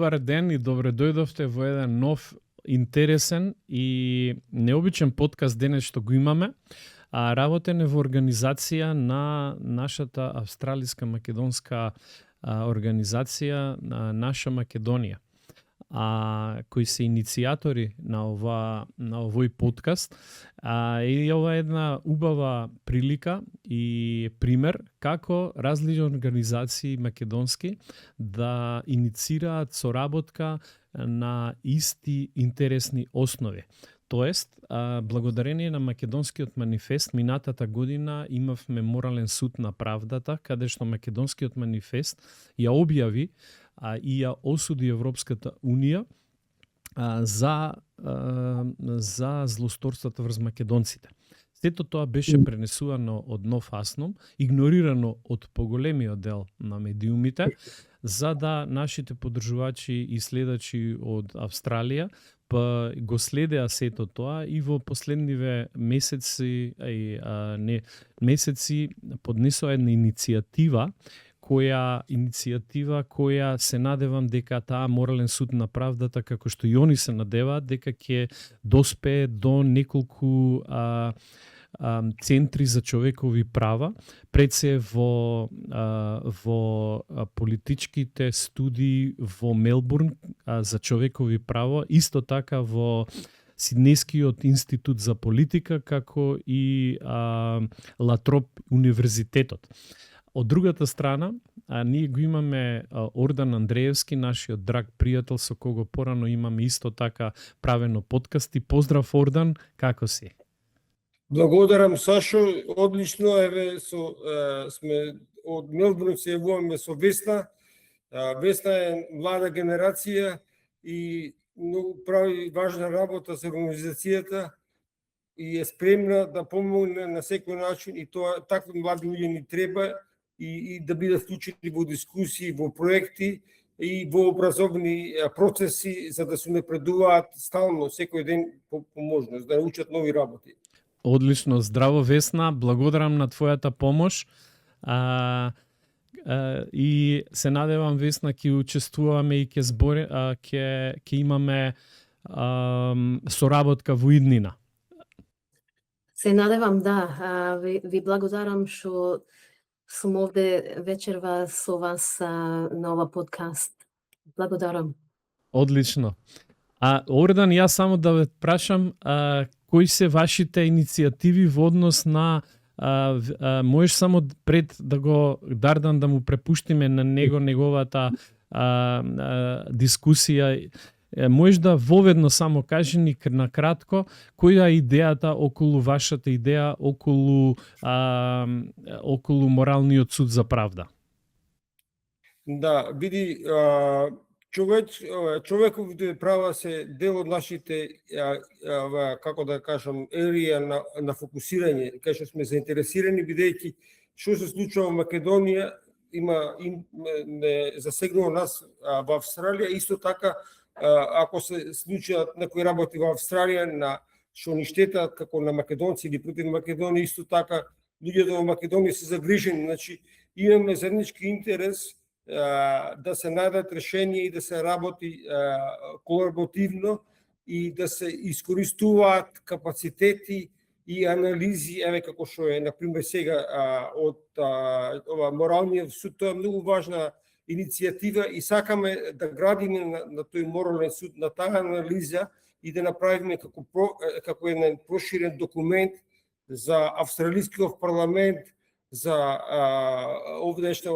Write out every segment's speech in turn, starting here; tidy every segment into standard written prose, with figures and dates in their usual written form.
Добар ден и добре дојдовте во еден нов, интересен и необичен подкаст денес што го имаме. Работен е во организација на нашата австралиска македонска организација Наша Македонија, кои се иницијатори на овој подкаст. И ова е една убава прилика и пример како различни организации македонски да иницираат соработка на исти интересни основи. Тоест, благодарение на Македонскиот манифест, минатата година имавме морален суд на правдата, каде што Македонскиот манифест ја објави и ја осуди Европската Унија за злосторството врз македонците. Сето тоа беше пренесувано од Нов Асном, игнорирано од поголемиот дел на медиумите, за да нашите поддржувачи и следачи од Австралија го следеа сето тоа и во последниве месеци поднесоа една иницијатива која се надевам дека таа морален суд на правдата, како што и они се надеваат, дека ќе доспее до неколку центри за човекови права, пред се во политичките студии во Мелбурн за човекови права, исто така во Сиднејскиот институт за политика, како и Латроп универзитетот. Од другата страна, ние го имаме Ордан Андреевски, нашиот драг пријател, со кого порано имаме исто така правено подкасти. Поздрав, Ордан, како си? Благодарам, Сашо, одлично, сме од Мелбурн се јавуваме со Весна. Весна е млада генерација и многу прави важна работа за организацијата и е спремна да помогне на секој начин, и тоа такви млади луѓе ни треба и да бидат вклучени во дискусии, во проекти и во образовни процеси, за да се напредуваат стално секој ден по можност, да научат нови работи. Одлично, здраво Весна, благодарам на твојата помош. И се надевам, Весна, ќе учествуваме и ќе имаме соработка во иднина. Се надевам, да. Ви благодарам што сум овде вечерва со вас на ова подкаст. Благодарам. Одлично. Ордан, јас само да ве прашам, кои се вашите иницијативи во однос на можеш само пред да го Дардан да му препуштиме на неговата дискусија, можеш да воведно само кажи ни на кратко која е идејата околу вашата идеја околу моралниот суд за правда? Да, види, човековите права се дел од нашите, како да кажам, ерија на фокусирање, кај што сме заинтересирани, бидејќи што се случува во Македонија не засегнува нас во Австралија, исто така ако се случаат некои работи во Австралија што ни штетат како на македонци или против Македонија, исто така луѓето во Македонија се загрижени, значи имаме заеднички интерес да се најдат решенија и да се работи колаборативно и да се искористуваат капацитети и анализи, еве како што е, например, сега од ова моралниот суд. Тоа е многу важна иницијатива и сакаме да градиме на тој морален суд, на таа анализа и да направиме како еден проширен документ за австралискиот парламент, за овдешно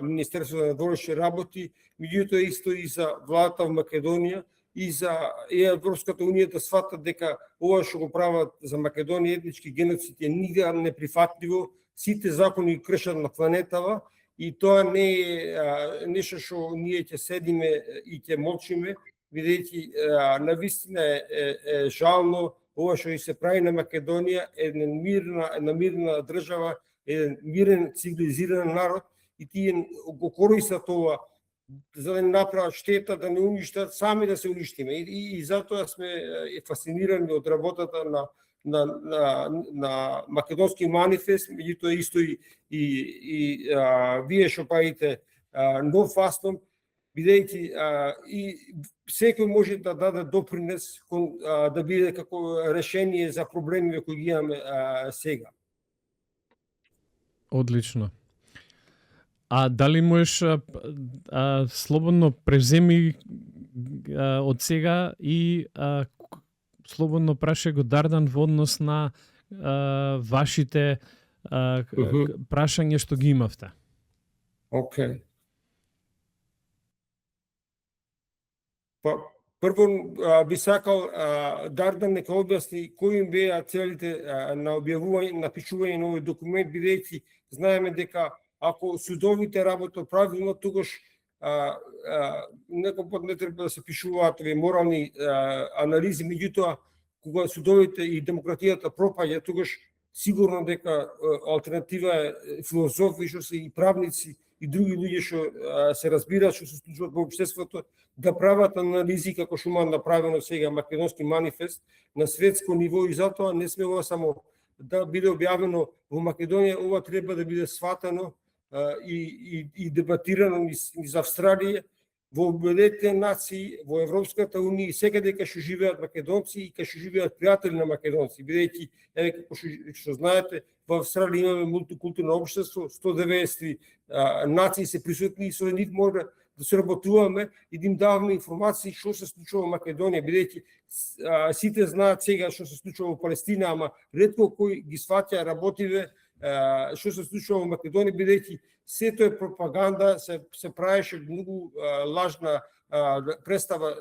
Министерство на външни работи, меѓутоа исто и за владата во Македонија и за Европската унија да сватат дека ова што го прават за Македонија етнички геноцид е нигде неприфатливо, сите закони кршат на планетава и тоа не е нешто што ние ќе седиме и ќе молчиме, бидејќи навистина е жално ова што се прави на Македонија, една мирна држава, еден мирен, цивилизиран народ, и тие го користат ова за да не направат штета, да не уништат, сами да се уништиме. И затоа сме фасцинирани од работата на Македонски манифест, меѓутоа исто и вие што правите Нов Асном. бидејќи и секој може да даде допринес да биде како решение за проблемите кои ги имаме сега. Одлично. А дали можеш слободно преземи од сега и слободно праше го Дардан во однос на вашите прашања што ги имавте? Океј. Па, прво би сакал Дардан нека објасни кои им беа целите на објавување, на пишување на овој документ, бидејќи знаеме дека ако судовите работат правилно, тогаш некој пат не треба да се пишуваат овие морални анализи, меѓутоа кога судовите и демократијата пропаѓа, тогаш сигурно дека алтернатива е филозофи што се и правници и други луѓе што се разбираат што се случува во општеството, да прават анализи како што има направено сега Македонски манифест на светско ниво, и затоа не сме ова само да биде објавено во Македонија, ова треба да биде сватено и дебатирано низ Австралија, во Обединетите нации, во Европската унија, секаде кај што живеат македонци и кај што живеат пријатели на македонци, бидејќи како што знаете, во Австралија имаме мултикултурно општество, 190 нации се присутни и со нив може да се работуваме и да им даваме информации што се случува во Македонија, бидејќи сите знаат сега што се случува во Палестина, ама ретко кој ги сваќа работиве што се случува во Македонија, бидејќи сето е пропаганда, се правеше многу лажна представа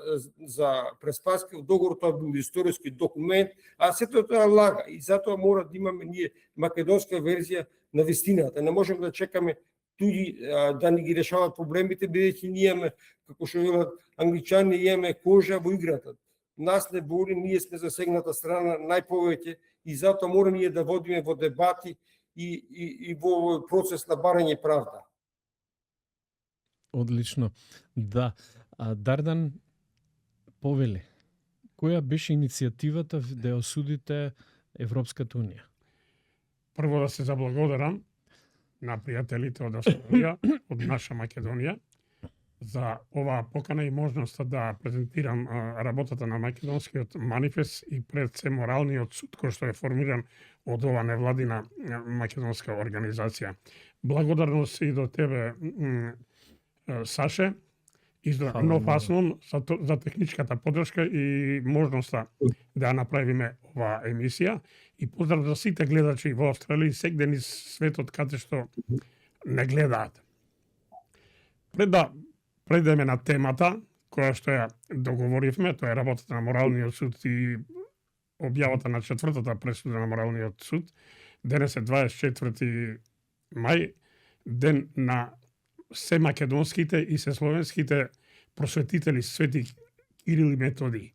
за Преспаски, договор тоа бил историски документ, а сето тоа лага и затоа мора да имаме ние македонска верзија на вистината. Не можеме да чекаме туѓи да ни ги решават проблемите, бидејќи ние имаме, како што велат англичани, имаме кожа во играта. Нас не боли, ние сме засегната страна најповеќе и затоа мора ние да водиме во дебати и во процес на барање правда. Одлично. Да. Дардан повели, која беше иницијативата да ја осудите Европската унија? Прво да се заблагодарам на пријателите од Австралија, од наша Македонија, за оваа покана и можноста да презентирам работата на Македонскиот манифест и пред се моралниот суд кој што е формиран од ова невладина македонска организација. Благодарност и до тебе, Саше, и за Нов Аслон за техничката поддршка и можноста да направиме оваа емисија. И поздрав за сите гледачи во Австралија и сегде низ светот каде што не гледаат. Пред да прејдеме на темата која што ја договоривме, тоа е работата на Моралниот суд и објавата на четвртата пресуда на Моралниот суд. Денес е 24 мај, ден на се македонските и се словенските просветители Свети Кирил и Методий.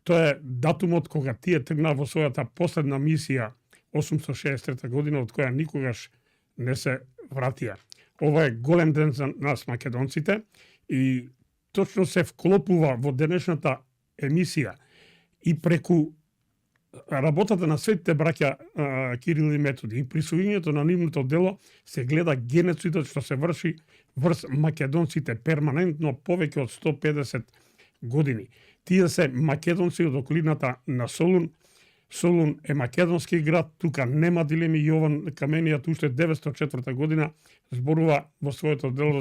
Тоа е датумот кога тие тргна во својата последна мисија 863 година, од која никогаш не се вратија. Ова е голем ден за нас македонците и точно се вклопува во денешната емисија и преку работата на светите браќа Кирил и Методий и присвојувањето на нивното дело се гледа геноцидот што се врши врз македонците перманентно повеќе од 150 години. Тие се македонци од околината на Солун. Солун е македонски град, тука нема дилеми. Јован Каменијат уште 904 година зборува во своето дело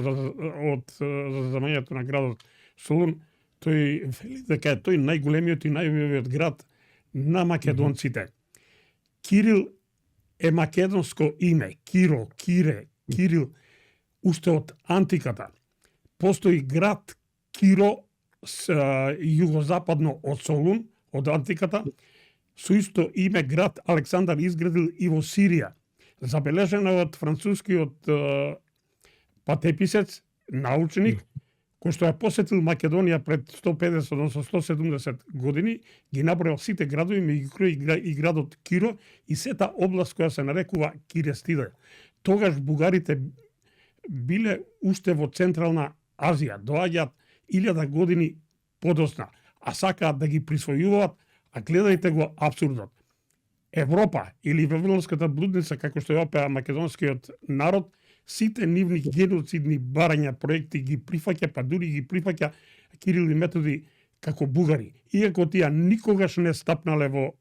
од замањето на градот Солун. Тој вели дека е тој најголемиот и најубавиот град на македонците. Кирил е македонско име. Киро, Кире, Кирил, уште од антиката. Постои град Киро југозападно од Солун, од антиката, со исто име град Александар изградил и во Сирија. Забележено од францускиот патеписец, научник, кој што ја посетил Македонија пред 150, односно 170 години, ги набројал сите градови, меѓу и градот Киро и сета област која се нарекува Кирестиде. Тогаш бугарите биле уште во Централна Азија, доаѓаат 1000 години подосна, а сакаат да ги присвојуваат, а гледајте го абсурдот. Европа или Вавилонската блудница, како што ја опеа македонскиот народ, сите нивни геноцидни барања проекти ги прифаќа, па дури ги прифаќа Кирил и Методи како бугари. Иако тие никогаш не стапнале во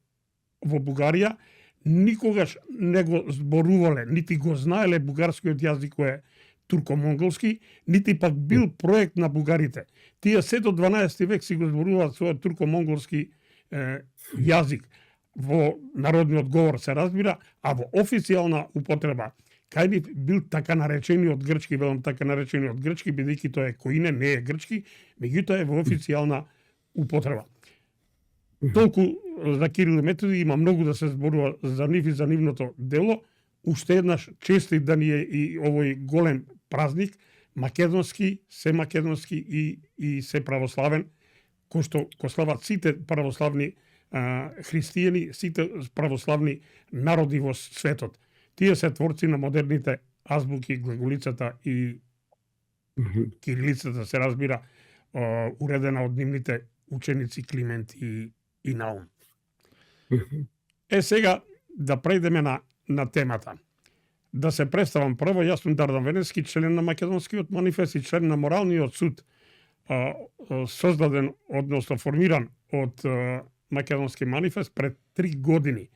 Бугарија, никогаш не го зборувале, нити го знаеле бугарскиот јазик кој е турко-монголски, нити пак бил проект на бугарите. Тие се до 12 век си го зборуваат својот турко-монголски јазик. Во народниот говор се разбира, а во официјална употреба кај нив бил така наречениот грчки, велам така наречениот грчки, бидејќи тоа е коине, не е грчки, меѓутоа е во официјална употреба. Толку за Кирил и Методи, има многу да се зборува за нив и за нивното дело. Уште еднаш честит да ни е и овој голем празник, македонски и се православен, кој што го слават сите православни христијани, сите православни народи во светот. Тие се творци на модерните азбуки, глаголицата и кирилицата, се разбира, уредена од нивните ученици Климент и Наум. Сега да прејдеме на темата. Да се представам прво, јас сум Дардан Венески, член на Македонскиот манифест и член на Моралниот суд, создаден, односно формиран од Македонски манифест пред 3 години.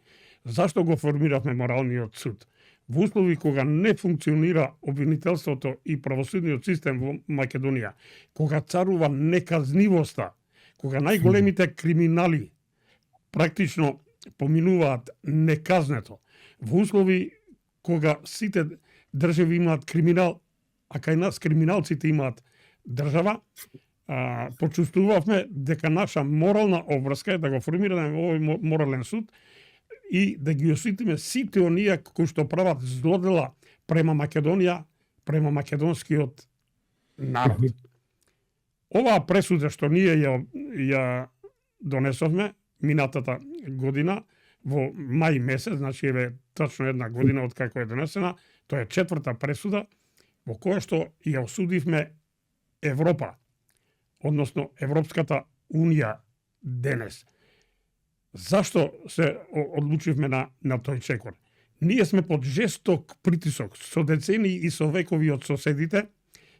Зашто го формиравме Моралниот суд? Во услови кога не функционира обвинителството и правосудниот систем во Македонија, кога царува неказнивоста, кога најголемите криминали практично поминуваат неказнето, во услови кога сите држави имаат криминал, а кај нас криминалците имаат држава, почувствувавме дека наша морална обврска е да го формираме овој морален суд и да ги осудиме сите оние кои што прават злодела према Македонија, према македонскиот народ. Оваа пресуда што ние ја донесовме минатата година во мај месец, значи еве точно една година од како е донесена, тоа е 4-та пресуда во која што ја осудивме Европа, односно Европската унија денес. Зашто се одлучивме на тој чекор? Ние сме под жесток притисок со децении и со векови од соседите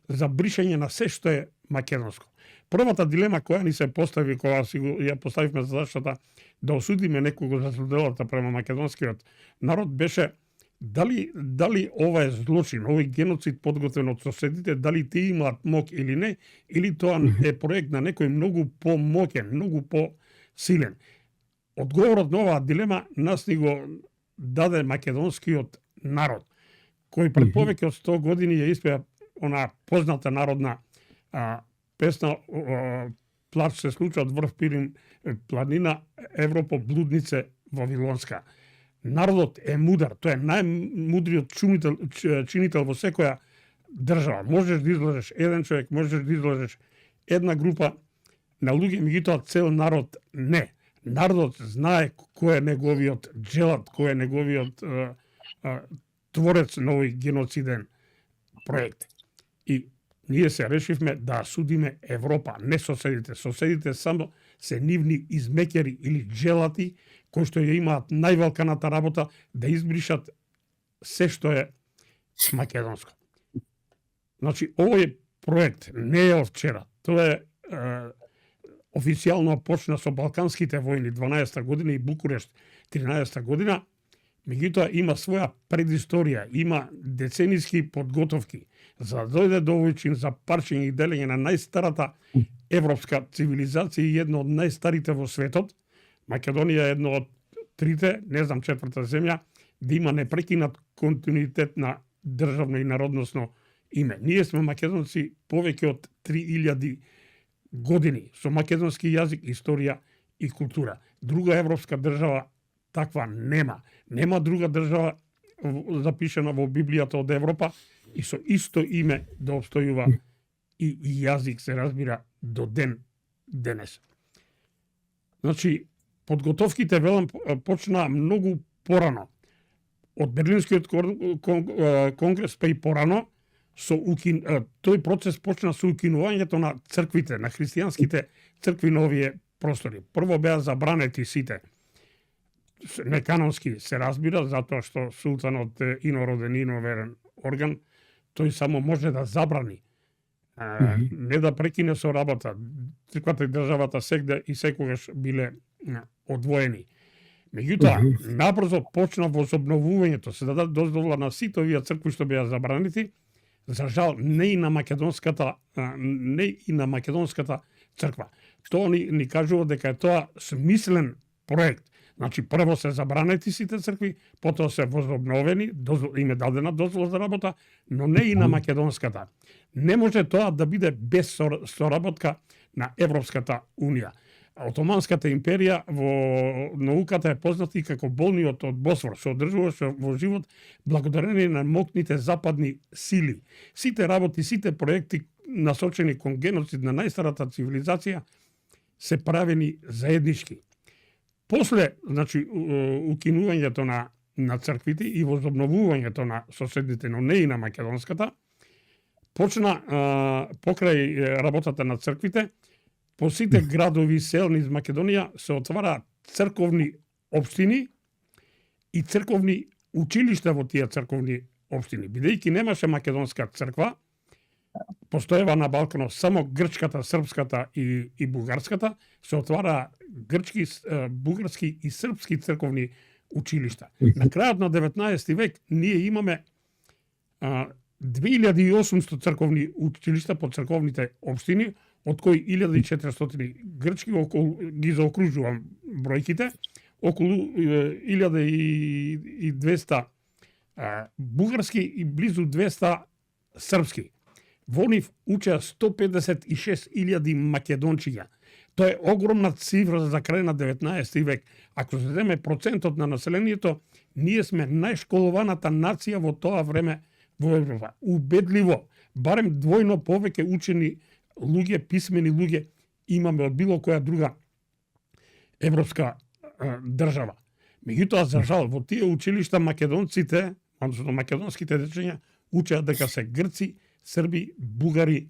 за бришење на се што е македонско. Првата дилема која ни се постави, кога ја поставивме задачата да осудиме некого за злоделата према македонскиот народ, беше дали ова е злочин, овој геноцид подготвен од соседите, дали тие имаат мок или не, или тоа е проект на некој многу помоќен, многу посилен. Одговорот на оваа дилема нас ни го даде македонскиот народ, кој пред повеќе од 100 години ја испеа она позната народна песна Плач се случува од врв Пирин планина, Европа блуднице Вавилонска. Народот е мудар, тој е најмудриот чинител во секоја држава. Можеш да излажеш еден човек, можеш да излажеш една група на луѓе, меѓутоа цел народ не. Народот знае кој е неговиот джелат, кој е неговиот творец на овој геноциден проект. И ние се решивме да судиме Европа, не соседите. Соседите само се нивни измекери или джелати, кои што ја имаат највелканата работа да избришат се што е македонско. Значи, овој проект не е од вчера. Тоа е официјално почна со Балканските војни 12-та година и Букурешт 13-та година, меѓутоа има своја предисторија, има деценијски подготовки за да дојде до овој чин за парчење и делење на најстарата европска цивилизација и едно од најстарите во светот. Македонија е едно од трите, не знам, 4-та земја, да има непрекинат континуитет на државно и народносно име. Ние сме македонци повеќе од 3000 години со македонски јазик, историја и култура. Друга европска држава таква нема. Нема друга држава запишена во Библијата од Европа и со исто име да обстојува и јазик, се разбира, до ден денес. Значи, подготовките, велам, почнаа многу порано. Од Берлинскиот конгрес па и порано, тој процес почна со укинувањето на црквите, на христијанските цркви на овие простори. Прво беа забранети сите. Неканонски се разбира, затоа што султанот инороден, иноверен орган, тој само може да забрани, не да прекине со работа. Црквата и државата сегде и секогаш биле одвоени. Меѓутоа, набрзо почна возобновувањето, се даде дозвола на сите овие цркви што беа забранети, за жал не и на македонската црква. Тоа ни кажува дека е тоа смислен проект. Значи, прво се забранети сите цркви, потоа се возобновени, им е дадена дозвола за работа, но не и на македонската. Не може тоа да биде без соработка на Европската Унија. Отоманската империја во науката е позната и како болниот од Босфор, се одржуваше во живот благодарение на моќните западни сили. Сите работи, сите проекти насочени кон геноцид на најстарата цивилизација се правени заеднички. После, значи, укинувањето на црквите и возобновувањето на соседните, но не и на македонската, почна покрај работата на црквите, по сите градови и селни из Македонија се отвара црковни општини и црковни училишта во тие црковни општини. Бидејќи немаше македонска црква, постоева на Балканот само грчката, српската и бугарската, се отвара грчки, бугарски и српски црковни училишта. На крајот на 19 век ние имаме 2800 црковни училишта по црковните општини, од кои 1400 грчки, ги заокружувам бројките, околу 1200 бугарски и близу 200 српски. Во нив учеа 156.000 македончиња. Тоа е огромна цифра за крај на 19 век. Ако се земе процентот на населението, ние сме најшколованата нација во тоа време во Европа. Убедливо, барем двојно повеќе учени луѓе, писмени луѓе имаме од било која друга европска држава. Меѓутоа, за жал, во тие училишта македонците, односно македонските дечиња, учеа дека се грци, срби, бугари,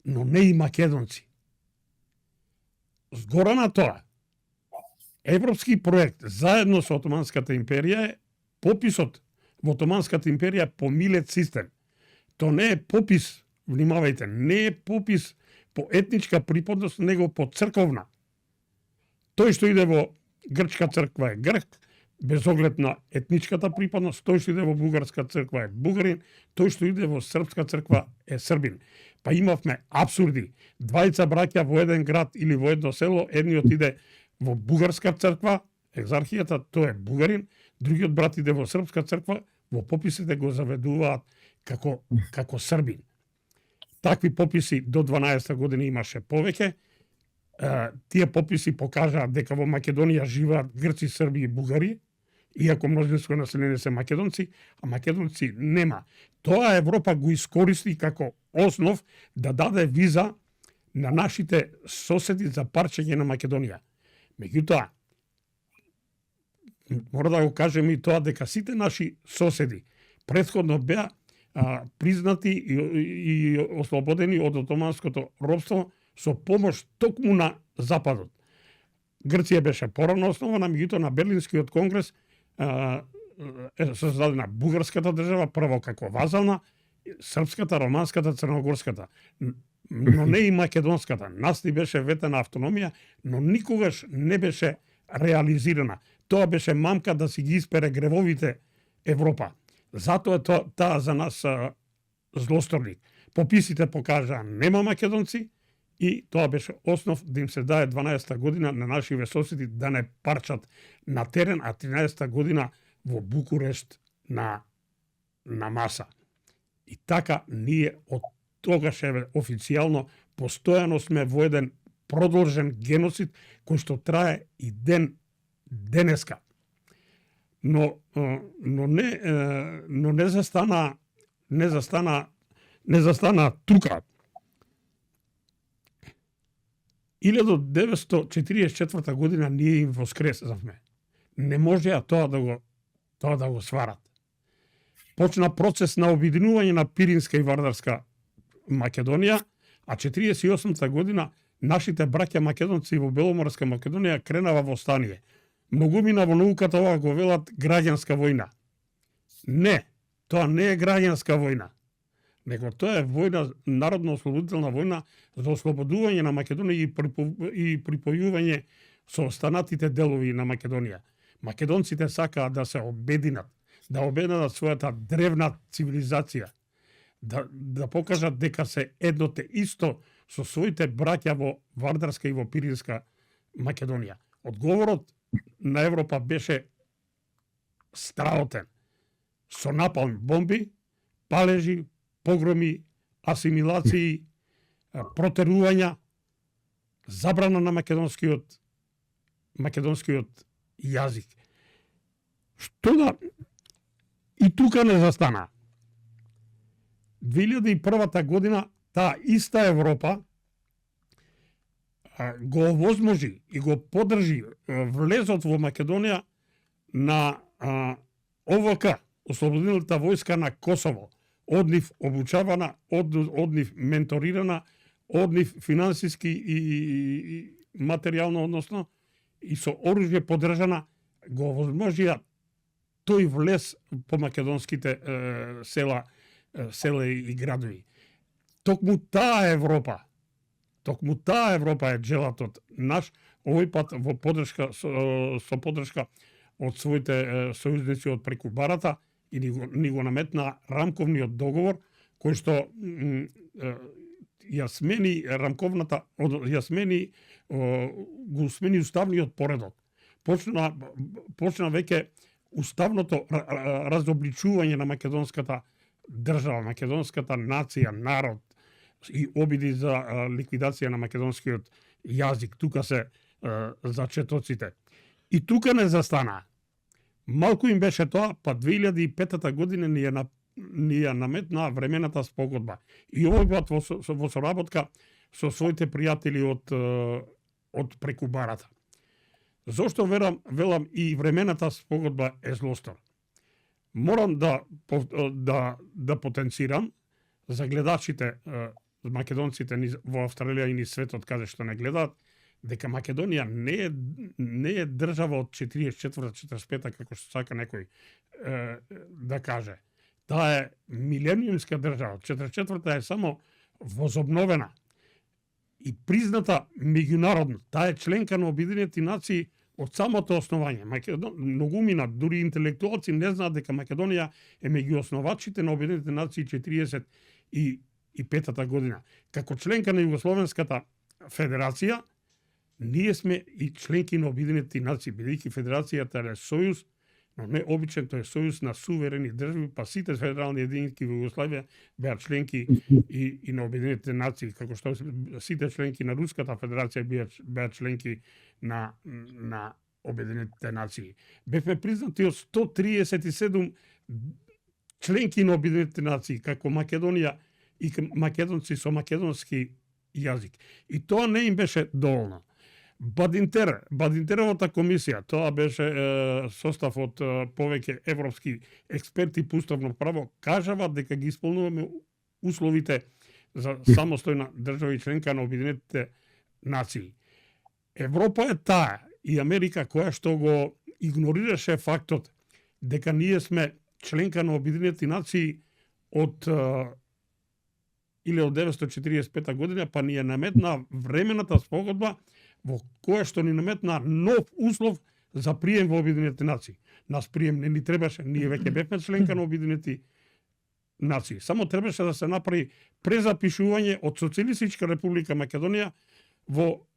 но не и македонци. Згора на тоа, европски проект заедно со Отоманската империја е пописот во Отоманската империја по милет систем. То не е попис, внимавајте, не е попис по етничка припадност, него по црковна. Тој што иде во грчка црква е грк, без оглед на етничката припадност, тој што иде во бугарска црква е бугарин, тој што иде во српска црква е србин. Па имавме абсурди. Двајца браќа во еден град или во едно село, едниот иде во бугарска црква, екзархијата, тој е бугарин, другиот брат иде во српска црква, во пописите го заведуваат како србин. Такви пописи до 12 година имаше повеќе. Тие пописи покажаат дека во Македонија живеат грци, срби и бугари, иако мнозинско население се македонци, а македонци нема. Тоа Европа го искористи како основ да даде виза на нашите соседи за парчење на Македонија. Меѓутоа, мора да го кажеме и тоа дека сите наши соседи претходно беа признати и ослободени од отоманското робство со помош токму на Западот. Грција беше порано основана, меѓутоа на Берлинскиот конгрес е создадена бугарската држава, прво како вазална, српската, романската, црногорската, но не и македонската. Нас ни беше ветена автономија, но никогаш не беше реализирана. Тоа беше мамка да си ги испере гревовите Европа. Затоа е таа за нас злосторник. Пописите покажаа нема македонци и тоа беше основ да им се даде 12 година на нашиве соседи да не парчат на терен, а 13 година во Букурешт на маса. И така ние од тогаш официјално постојано сме во еден продолжен геноцид кој што трае и денеска. Но не застана тука. 1944 година ние им воскресавме. Не можеа тоа да го сварат. Почна процес на обединување на Пиринска и Вардарска Македонија, а 48 година нашите браќа македонци во Беломорска Македонија кренава востание. Многумина во науката ова го велат граѓанска војна. Не, Тоа не е граѓанска војна, него тоа е војна, народно-ослободителна војна за ослободување на Македонија и припојување со останатите делови на Македонија. Македонците сакаат да се обединат, да обединат својата древна цивилизација, да покажат дека се едно те исто со своите браќа во Вардарска и во Пиринска Македонија. Одговорот на Европа беше страотен, со напалм бомби, палежи, погроми, асимилации, протерувања, забрана на македонскиот јазик. Што да и тука не застана. 2001 година таа иста Европа го овозможи и го поддржи влезот во Македонија на ОВК, Ослободителната војска на Косово, од нив обучавана, од нив менторирана, од нив финансиски и материјално, односно, и со оружје поддржана, го овозможија тој влез по македонските села и градови. Токму таа Европа е джелатот наш, овој пат во поддршка со поддршка од своите сојузници од преку барата и ни го наметна рамковниот договор кој што го смени уставниот поредок. Почна веќе уставното разобличување на македонската држава, македонската нација, народ и обиди за ликвидација на македонскиот јазик. Тука се зачетоците. И тука не застана. Малку им беше тоа, па 2005 година ни ја наметна времената спогодба. И овој пат во соработка со своите пријатели од преку барата. Зошто велам и времената спогодба е злостор? Морам да потенцирам за гледачите македонците во Австралија и низ светот каде што не гледаат, дека Македонија не е држава од 44-45 како што сака некој да каже. Таа е милениумска држава. 44-та е само возобновена и призната меѓународно. Таа е членка на Обединетите нации од самото основање. Многумина, дури интелектуалци не знаат дека Македонија е меѓу основачите на Обединетите нации 45-та година. Како членка на Југословенската федерација, ние сме и членки на Обединетите нации, бидејќи федерацијата е сојуз, но не обичен, тој е сојуз на суверени држави, па сите федерални единици во Југославија беа членки и на Обединетите нации, како што сите членки на Руската федерација беа членки на Обединетите нации. Бевме признати од 137 членки на Обединетите нации, како Македонија и македонци со македонски јазик. И тоа не им беше доволно. Бадинтеровата комисија, тоа беше состав од повеќе европски експерти по уставно право, кажава дека ги исполнуваме условите за самостојна држава и членка на Обединетите нации. Европа е таа и Америка која што го игнорираше фактот дека ние сме членка на Обединетите нации од 1945 година, па ни е наметна времената спогодба во која што ни наметна нов услов за прием во Обединетите нации. Нас прием не ни требаше, ние веќе бевме членка на Обединетите нации. Само требаше да се направи презапишување од Социјалистичка република Македонија во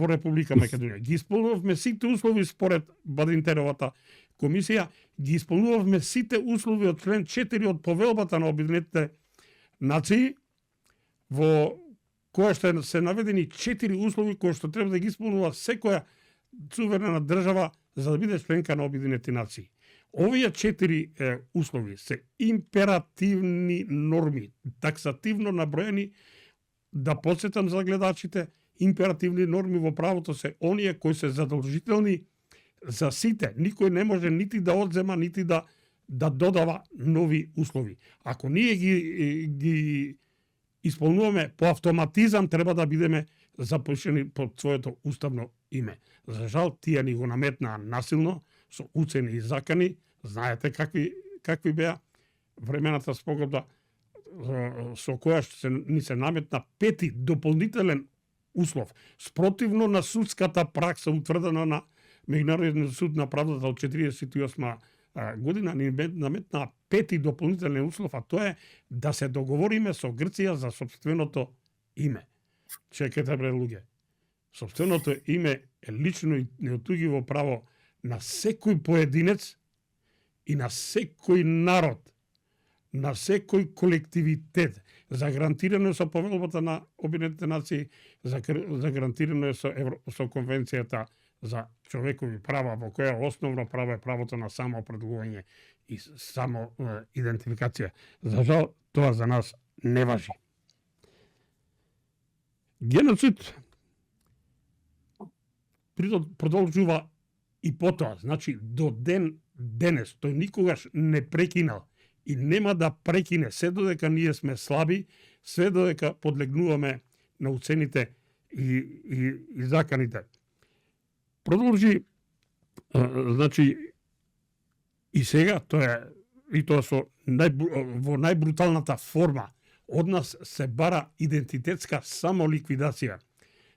Република Македонија. Ги исполнувавме сите услови според Бадинтеровата комисија, ги исполнувавме сите услови од член 4 од повелбата на Обединетите нации, во која што се наведени 4 услови кои што треба да ги исполнува секоја суверена држава за да биде членка на Обединетите нации. Овие 4 услови се императивни норми, таксативно наброени, да подсетам за гледачите, императивни норми во правото се оние кои се задолжителни за сите. Никој не може нити да одзема, нити да додава нови услови. Ако ние ги исполнуваме по автоматизам, треба да бидеме запишени под своето уставно име. За жал, тие ни го наметнаа насилно, со уцени и закани. Знаете какви какви беа времената спогодба со која ни се наметна пети дополнителен услов, спротивно на судската пракса утврдена на Меѓународниот суд на правдата од 48 година, ни наметна пети дополнителен услов, а тоа е да се договориме со Грција за сопственото име. Чекайте бре луѓе. Сопственото име е лично и неотугиво право на секој поединец и на секој народ, на секој колективитет, загарантирано со повелбата на Обединетите нации, загарантирано со Конвенцијата за човекови права, во која основно право е правото на самоопределување и само идентификација. За жал, тоа за нас не важи. Геноцид продолжува и потоа, значи до денес, тој никогаш не прекинал и нема да прекине се додека ние сме слаби, се додека подлегнуваме на уцените и заканите. Продолжи, значи, и сега, тоа со во најбруталната форма, од нас се бара идентитетска самоликвидација,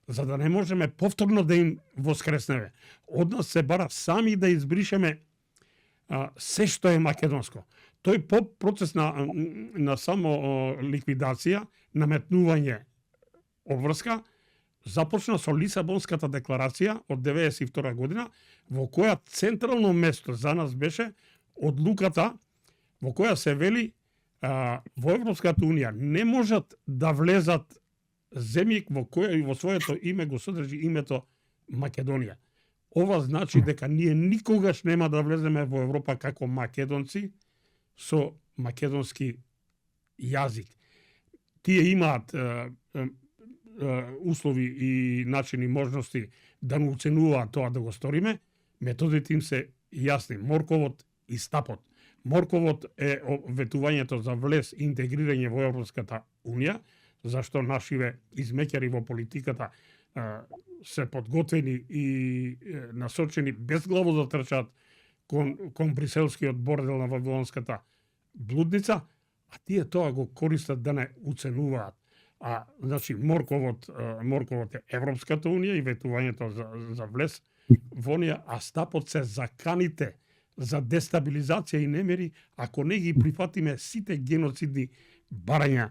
за да не можеме повторно да им воскреснеме. Од нас се бара сами да избришеме се што е македонско. Тој процес на само ликвидација, наметнување обврска, започна со Лисабонската декларација од 1992 година, во која централно место за нас беше одлуката во која се вели во Европската унија не можат да влезат земји во која и во своето име го содржи името Македонија. Ова значи дека ние никогаш нема да влеземе во Европа како македонци со македонски јазик. Тие имаат услови и начини, можности да не уценуваат тоа да го сториме, методите им се јасни. Морковот и стапот. Морковот е ветувањето за влез и интегрирање во Европската унија, зашто нашиве измеќари во политиката се подготвени и насочени безглаво да трчат кон бриселскиот бордел на вавилонската блудница, а тие тоа го користат да не уценуваат. Значи, морковот е Европската унија и ветувањето за влез во неја, а стапот се заканите за дестабилизација и немири, ако не ги прифатиме сите геноцидни барања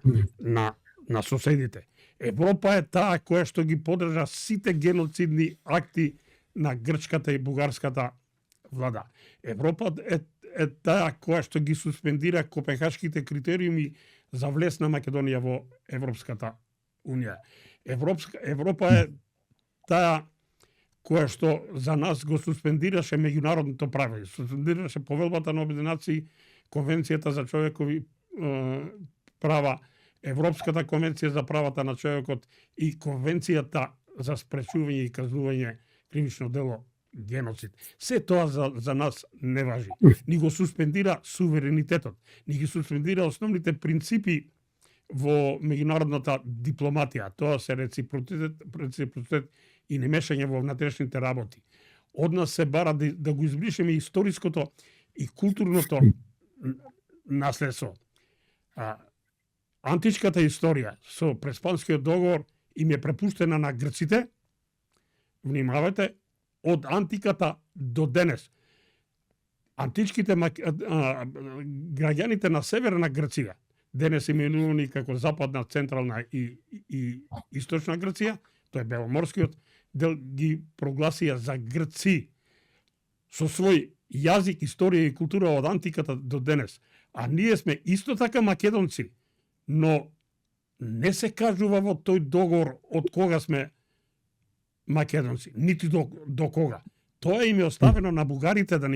на соседите. Европа е таа која што ги поддржа сите геноцидни акти на грчката и бугарската влада. Европа е таа која што ги суспендира копенхашките критериуми за влез на Македонија во Европската унија. Европа е таа која што за нас го суспендираше меѓународното право, суспендираше повелбата на Обединетите нации, Конвенцијата за човекови права, Европската конвенција за правата на човекот и Конвенцијата за спречување и казнување кривично дело геноцид. Се тоа за нас не важи. Ни го суспендира суверенитетот, ни ги суспендира основните принципи во меѓународната дипломатија. Тоа се реципроцитет и немешање во внатрешните работи. Од нас се бара да го избришеме историското и културното наследство. Античката историја со Преспанскиот договор им е препуштена на грците. Внимавајте, од антиката до денес. Античките граѓаните на северна Грција, денес именувани како западна, централна и источна Грција, тоа е Беломорскиот дел, ги прогласија за грци со свој јазик, историја и култура од антиката до денес. А ние сме исто така македонци, но не се кажува во тој договор од кога сме македонци, нити до кога. Тоа им е оставено на бугарите да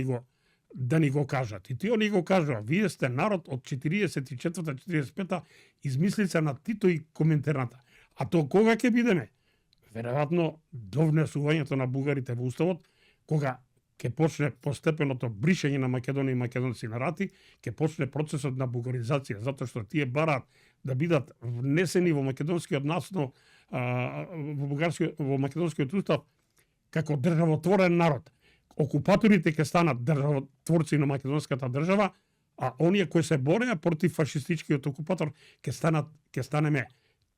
ни го кажат. И тие ни го кажува, вие сте народ од 44-45 измислица на Тито и Коминтерната. А то кога ќе бидеме? Веројатно до внесувањето на бугарите во уставот, кога ќе почне постепеното бришење на Македонија и македонци на рати, ќе почне процесот на бугаризација, затоа што тие бараат да бидат внесени во македонскиот наслов, во македонскиот устав како државотворен народ. Окупаторите ќе станат државотворци на македонската држава, а оние кои се бореа против фашистичкиот окупатор ќе станеме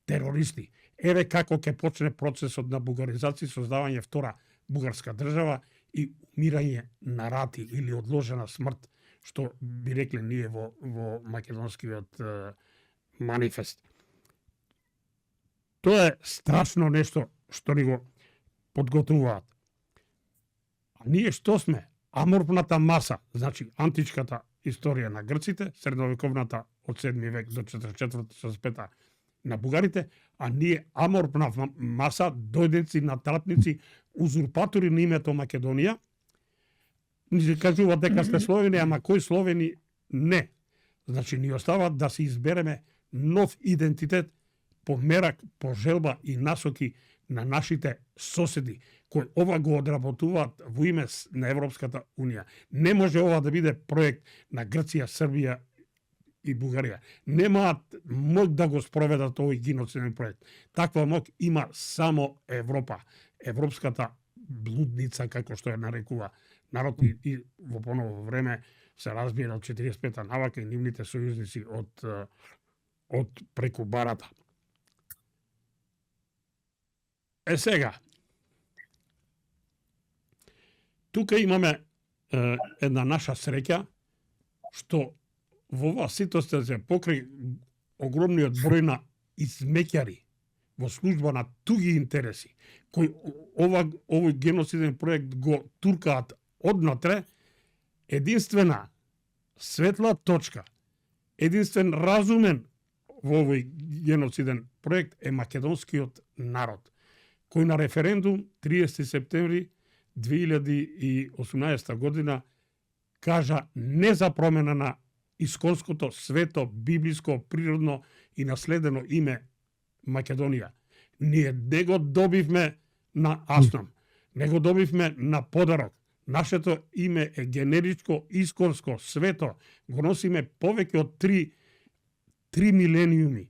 терористи. Еве како ќе почне процесот на бугаризација, создавање втора бугарска држава и умирање на рати или одложена смрт, што би рекле ние во македонскиот манифест. Тоа е страшно нешто што ни го подготвуваат. А ние што сме? Аморфната маса, значи античката историја на грците, средновековната од 7 век до 44-45 на бугарите, а ние аморфна маса, дојденци, натратници, узурпатори на името Македонија, ни се кажуваат дека сте словени, ама кои словени? Не. Значи, ни остава да се избереме нов идентитет по мерак, по желба и насоки на нашите соседи, кои ова го одработуваат во име на Европската Унија. Не може ова да биде проект на Грција, Србија и Бугарија. Немаат мог да го спроведат овој геноциден проект. Таква мог има само Европа. Европската блудница, како што ја нарекува народ, и во поново време се разбира од 45-та навака и нивните сојузници од преку барата. Сега, тука имаме една наша среќа, што во оваа ситуација се покрај огромниот број на измеќари во служба на туги интереси, кои овој геноциден проект го туркаат однатре, единствена светла точка, единствен разумен во овој геноциден проект е македонскиот народ, кој на референдум 30 септември 2018 година кажа не за промена на исконското, свето, библиско, природно и наследено име Македонија. Ние не го добивме на асном, не го добивме на подарок. Нашето име е генеричко, исконско, свето. Го носиме повеќе од 3 милениуми.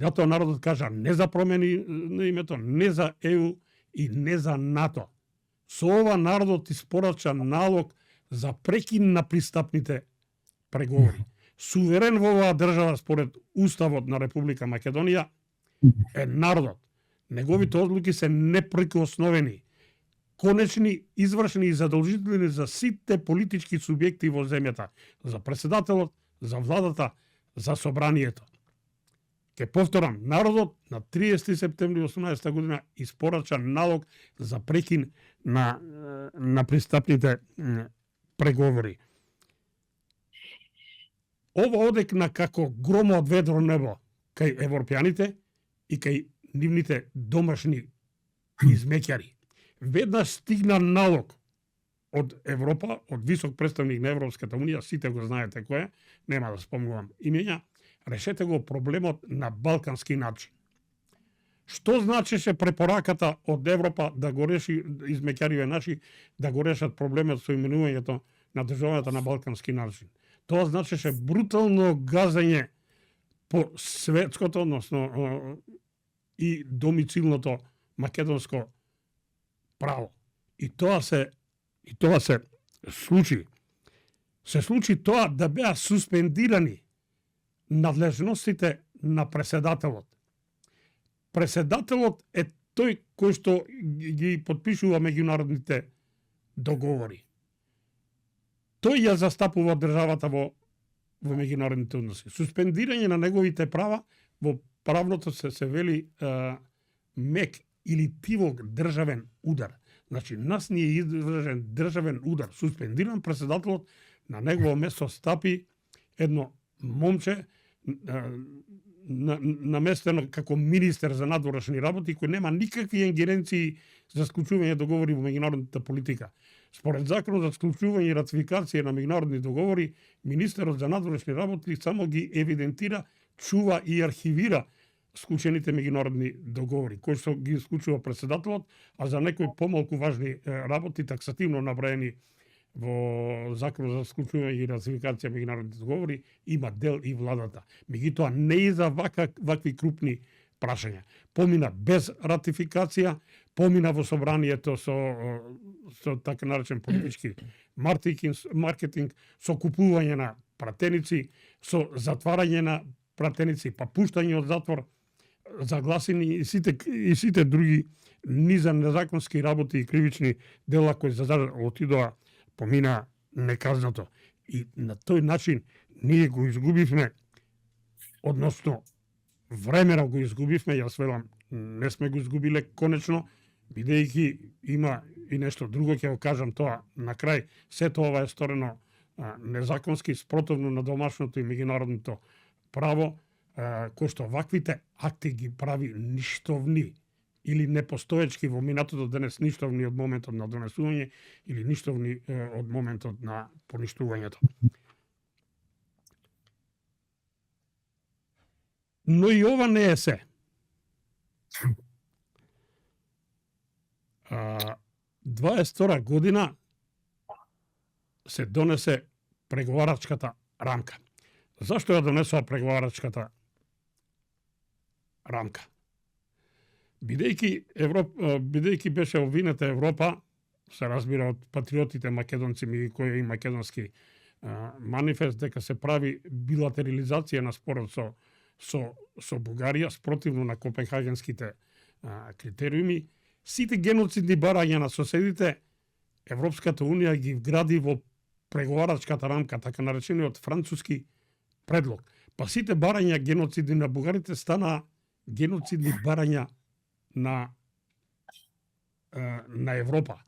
Затоа народот кажа не за промени на името, не за ЕУ и не за НАТО. Со ова народот испорача налог за прекин на пристапните преговори. Суверен во оваа држава според Уставот на Република Македонија е народот. Неговите одлуки се неприкосновени, конечни, извршени и задолжителни за сите политички субјекти во земјата, за претседателот, за владата, за собранието. Ке повторам, народот на 30 септември 18 година испорача налог за прекин на пристапните преговори. Ова одекна како гром од ведро небо кај европјаните и кај нивните домашни измеќари. Веднаш стигна налог од Европа, од висок представник на Европската Унија, сите го знаете кој е, нема да спомнувам имења, решете го проблемот на балкански начин. Што значеше препораката од Европа да го реши, измеќариве наши, да го решат проблемот со именувањето на државата на балкански начин? Тоа значеше брутално газење по светското, односно и домицилното македонско право. И тоа се случи. Се случи тоа да беа суспендирани надлежностите на претседателот. Претседателот е тој кој што ги потпишува меѓународните договори. Тој ја застапува државата во меѓународните односи. Суспендирање на неговите права во правното се вели мек или тивок државен удар. Значи, нас ни е извршен државен удар. Суспендиран претседателот, на негово место стапи едно момче наместено како министер за надворешни работи, кој нема никакви ингеренции за склучување договори во меѓународната политика. Според законот за склучување и ратификација на меѓународни договори, министерот за надворешни работи само ги евидентира, чува и архивира склучените меѓународни договори, кои што ги склучува претседателот, а за некои помалку важни работи, таксативно наброени во Законот за склучување и ратификација меѓународни договори, има дел и владата. Меѓутоа не и за вакви крупни прашања. Помина без ратификација, помина во собранието со така наречен политички маркетинг, со купување на пратеници, со затварање на пратеници, па пуштање од затвор, загласени и сите други низа незаконски работи и кривични дела кои отидоа помина неказнато. И на тој начин ние го изгубивме, односно времено го изгубивме, јас велам, не сме го изгубиле конечно, бидејќи има и нешто друго, ќе го кажам тоа на крај, сето ова е сторено незаконски, спротивно на домашното и меѓународното право, кој што ваквите акти ги прави ништовни или непостоечки во минатото, денес ништовни од моментот на донесување или ништовни од моментот на поништувањето. Но и ова не е се. 22 година се донесе преговарачката рамка. Зашто ја донесува преговарачката рамка? Бидејќи беше обвинета Европа, се разбира од патриотите македонци кој и македонски манифест, дека се прави билатерализација на спорот со Бугарија, спротивно на копенхагенските критериуми. Сите геноцидни барања на соседите Европската Унија ги вгради во преговарачката рамка, така наречениот француски предлог. Па сите барања геноцидни на бугарите стана геноцидни барања на Европа.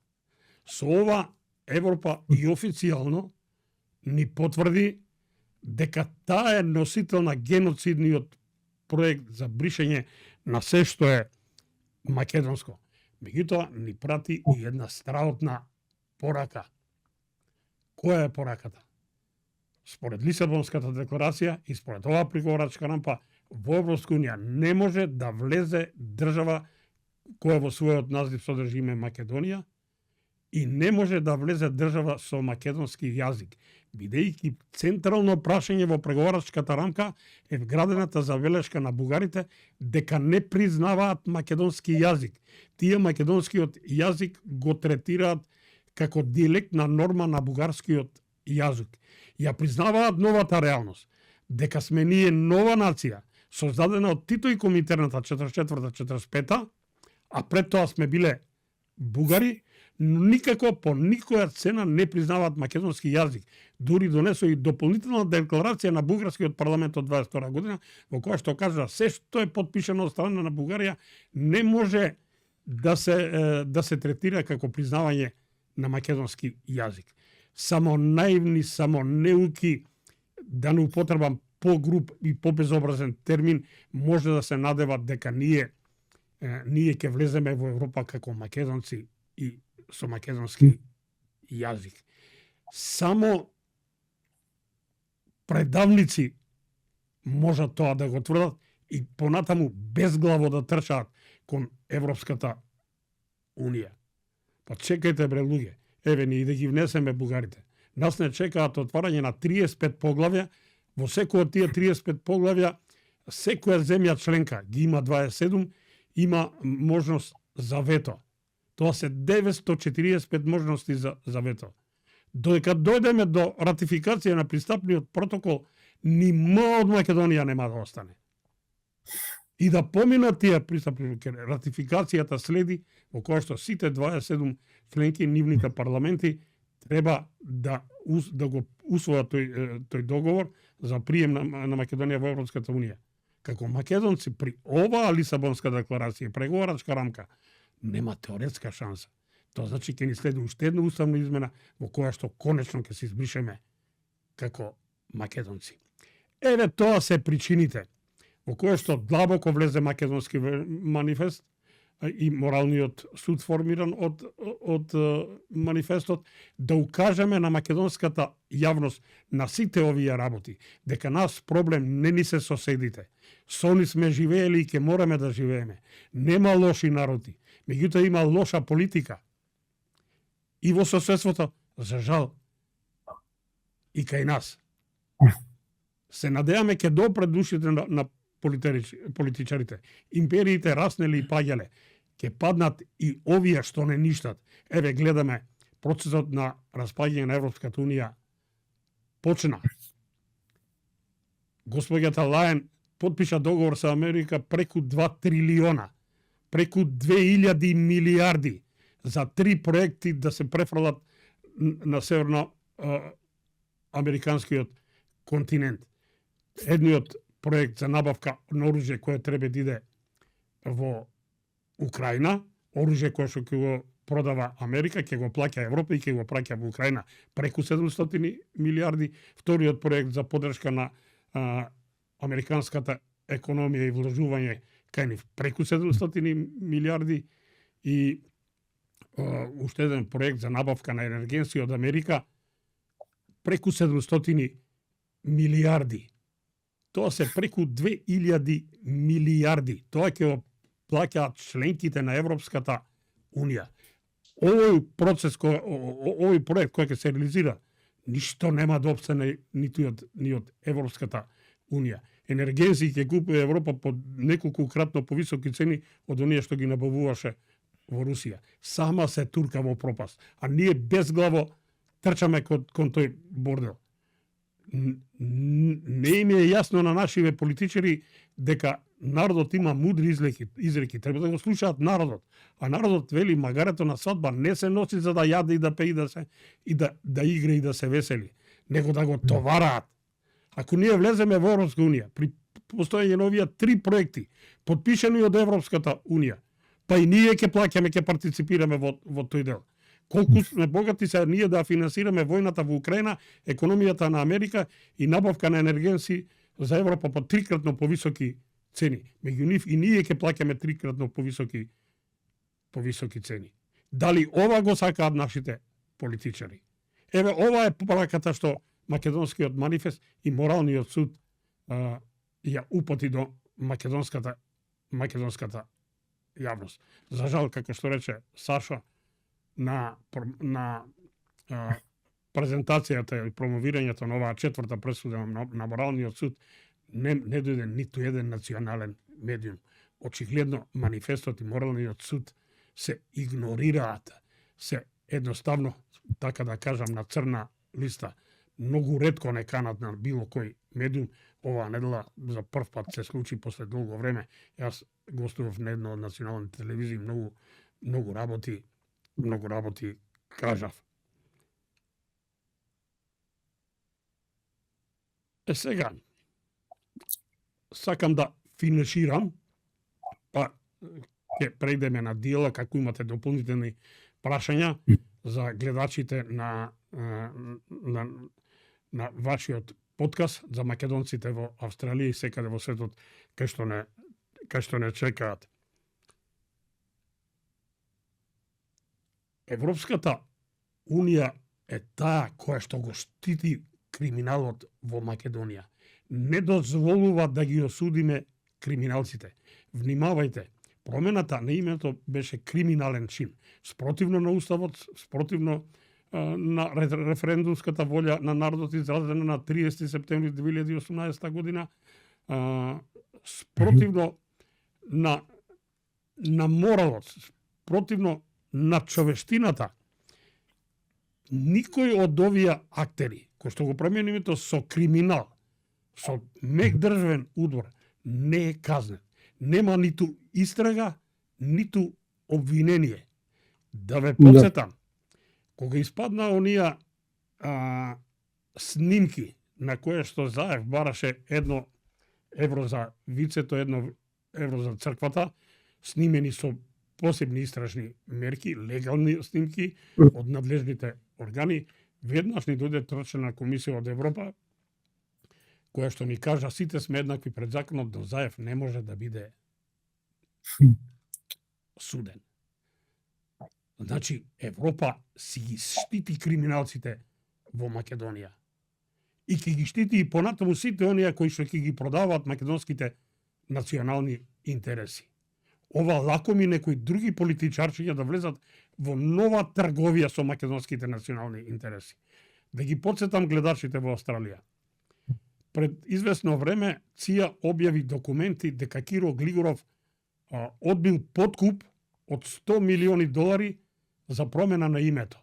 Со ова Европа и официјално ни потврди дека таа е носител на геноцидниот проект за бришење на се што е македонско. Меѓутоа ни прати и една страотна порака. Која е пораката? Според Лисабонската декларација и според оваа преговарачка рамка во Европска унија не може да влезе држава која во својот назив содржи име Македонија и не може да влезе држава со македонски јазик, бидејќи централно прашање во преговарачката рамка е вградената забелешка на бугарите дека не признаваат македонски јазик. Тие македонскиот јазик го третираат како диалектна норма на бугарскиот јазик. Ја признаваат новата реалност, дека сме ние нова нација, создадена од Тито и Коминтерната 44-45, а пред тоа сме биле бугари, но никако по никоја цена не признаваат македонски јазик. Дури донесо и дополнителна декларација на бугарскиот парламент од 22 година, во која што кажа се што е подпишано од страна на Бугарија не може да се третира како признавање на македонски јазик. Само наивни, само неуки, да не употребам погруп и побезобразен термин, може да се надеват дека ние ќе влеземе во Европа како македонци и со македонски јазик. Само предавници можат тоа да го тврдат и понатаму безглаво да трчаат кон Европската Унија. Па чекајте бре луѓе, еве ни и да ги внесеме бугарите. Нас не чекаат отварање на 35 поглавја, во секој од тие 35 поглавја секоја земја членка ги има 27, има можност за вето. Тоа се 945 можности за вето. Додека дојдеме до ратификација на пристапниот протокол, ни М од Македонија нема да остане. И да поминат тие пристапни ратификацијата следи во која што сите 27 членки нивните парламенти треба да го усвојат тој договор за прием на Македонија во Европската Унија. Како македонци при оваа Лисабонска декларација, преговарачка рамка, нема теоретска шанса. Тоа значи ќе ни следи уште една уставна измена во која што конечно ќе се избришеме како македонци. Еве тоа се причините во која што длабоко влезе македонски манифест и моралниот суд формиран од манифестот, да укажеме на македонската јавност на сите овие работи, дека нас проблем не ни се соседите. Со ни сме живеели и ќе мораме да живееме. Нема лоши народи, меѓутоа има лоша политика. И во соседството, за жал, и кај нас. Се надејаме ќе допред душите на политичарите. Империите раснели и паѓале. Ќе паднат и овие што не ништат. Еве гледаме процесот на распаѓање на Европската Унија почна. Господјата Лајен потпиша договор со Америка преку 2 трилиона, преку 2000 милиарди за 3 проекти да се префрлат на северно американскиот континент. Едниот проект за набавка на оружје кое треба да иде во Украина, оружје кое што ќе го продава Америка, ќе го плаќа Европа и ќе го праќа во Украина преку 700 милиарди. Вториот проект за поддршка на американската економија и вложување кај нив преку 700 милиарди и уште еден проект за набавка на енергенси од Америка преку 700 милиарди. Тоа се преку 2000 милиарди. Тоа ќе го плаќаат членките на Европската Унија. Овој процес, овој проект кој ќе се реализира, ништо нема да опстане ни од Европската Унија. Енергенси ќе купува Европа по неколку кратно повисоки цени од оние што ги набавуваше во Русија. Сама се турка во пропаст. А ние безглаво трчаме кон тој бордел. Не им е јасно на нашиве политичари дека народот има мудри изреки. Треба да го слушаат народот. А народот вели магарето на свадба не се носи за да јаде и да пее да игра и да се весели, него да го товараат. Ако ние влеземе во Европска Унија, при постоење на овие 3 проекти, подпишани од Европската Унија, па и ние ќе плаќаме, ќе партиципираме во тој дел. Колку сме богати се ние да финансираме војната во Украина, економијата на Америка и набавка на енергенси за Европа по 3-кратно повисоки цени. Меѓу нив и ние ќе плаќаме 3-кратно повисоки цени. Дали ова го сакаат нашите политичари? Еве, ова е пораката што Македонскиот манифест и Моралниот суд ја упати до македонската јавност. За жал, како што рече Саша, на презентацијата и промовирањето на оваа 4-та пресуда на Моралниот суд не дојде ниту еден национален медиум. Очигледно манифестот и Моралниот суд се игнорираат, се едноставно, така да кажам, на црна листа. Многу ретко не канат на било кој медиум. Оваа недела за прв пат се случи после долго време. Јас гостував на една од националните телевизии, многу работи кажав. Сега сакам да финиширам, па ќе прејдеме на диела, како имате дополнителни прашања за гледачите на вашиот подкаст за македонците во Австралија и секаде во светот кај што не чекаат. Европската Унија е таа која што го штити криминалот во Македонија. Не дозволува да ги осудиме криминалците. Внимавајте, промената на името беше криминален чин. Спротивно на уставот, спротивно на референдумската волја на народот изразена на 30 септември 2018 година, спротивно на моралот, спротивно на човештината. Никој од овие актери, кои што го промени името со криминал, со мек државен удвор, не е казнен. Нема ниту истрага, ниту обвинение. Да ве подсетам, кога испадна онија снимки на кое што Заев бараше 1 евро за вицето, 1 евро за црквата, снимени со посебни истражни мерки, легални снимки од надлежните органи, веднаш ни дојде трчена комисија од Европа, која што ни кажа сите сме еднакви пред законот, до Заев не може да биде суден. Значи, Европа си ги штити криминалците во Македонија. И ќе ги штити и понатаму сите оние кои што ќе ги продаваат македонските национални интереси. Ова лако ми некои други политичарчиња да влезат во нова трговија со македонските национални интереси. Да ги подсетам гледачите во Австралија. Пред известно време ЦИА објави документи дека Киро Глигоров одбил подкуп од 100 милиони долари за промена на името.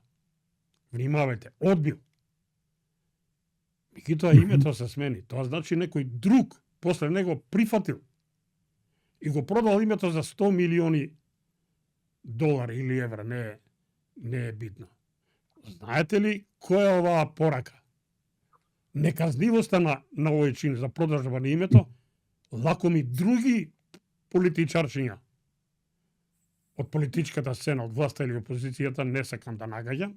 Внимавајте, одбил. Меѓутоа името се смени. Тоа значи некој друг после него прифатил и го продал името за 100 милиони долари или евра, не е битно. Знаете ли која е оваа порака? Неказнивоста на овој чин за продажба на името, лакоми други политичарчиња од политичката сцена, од власта или опозицијата, не сакам да нагаѓам,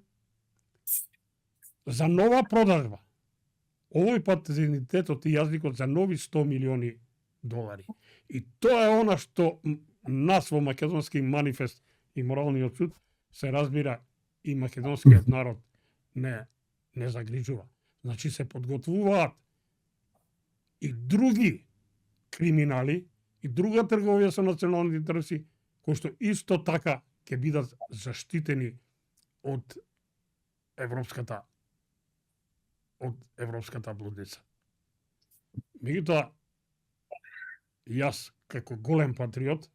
за нова продажба. Овој пат за идентитетот и јазикот за нови 100 милиони долари. И тоа е она што нас во македонски манифест и моралниот суд се разбира и македонскиот народ не загрижува. Значи се подготвуваат и други криминали и друга трговија со национални интереси, кои што исто така ќе бидат заштитени од европската блудница. Меѓутоа, јас како голем патриот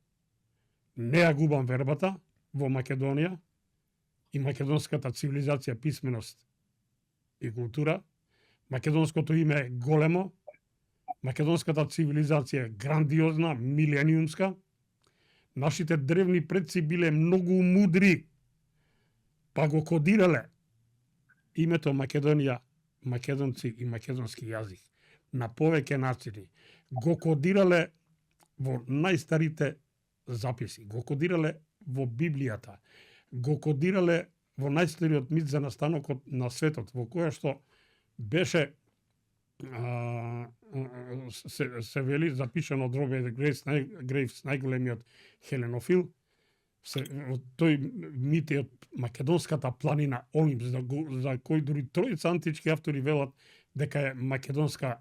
не ја губам вербата во Македонија и македонската цивилизација, писменост и култура. Македонското име е големо, македонската цивилизација е грандиозна, милениумска. Нашите древни предци биле многу мудри, па го кодирале името Македонија, македонци и македонски јазик на повеќе начини. Го кодирале во најстарите записи, го кодирале во Библијата, го кодирале во најстариот мит за настанокот на светот, во која што беше се вели, запишано од Роберт Грейвс, најголемиот хеленофил, тој мит е од македонската планина Олимп, за кој дури тројца антички автори велат дека е македонска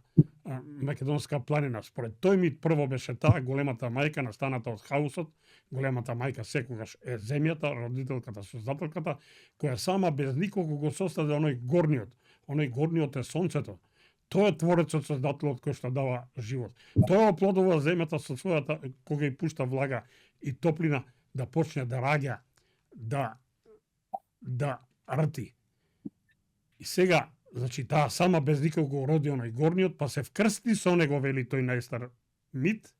планина. Според тој мит прво беше таа големата мајка настаната од хаосот, големата мајка секогаш е земјата, родителката, создателката, која сама без никого го состави оној горниот. Оној горниот е сонцето. Тој е творецот, создателот кој што дава живот. Тој оплодува земјата со својата, кога ја пушта влага и топлина, да почне да раѓа, да рти. И сега, значи, таа сама без никого роди оној горниот, па се вкрсти со него, вели тој најстар мит,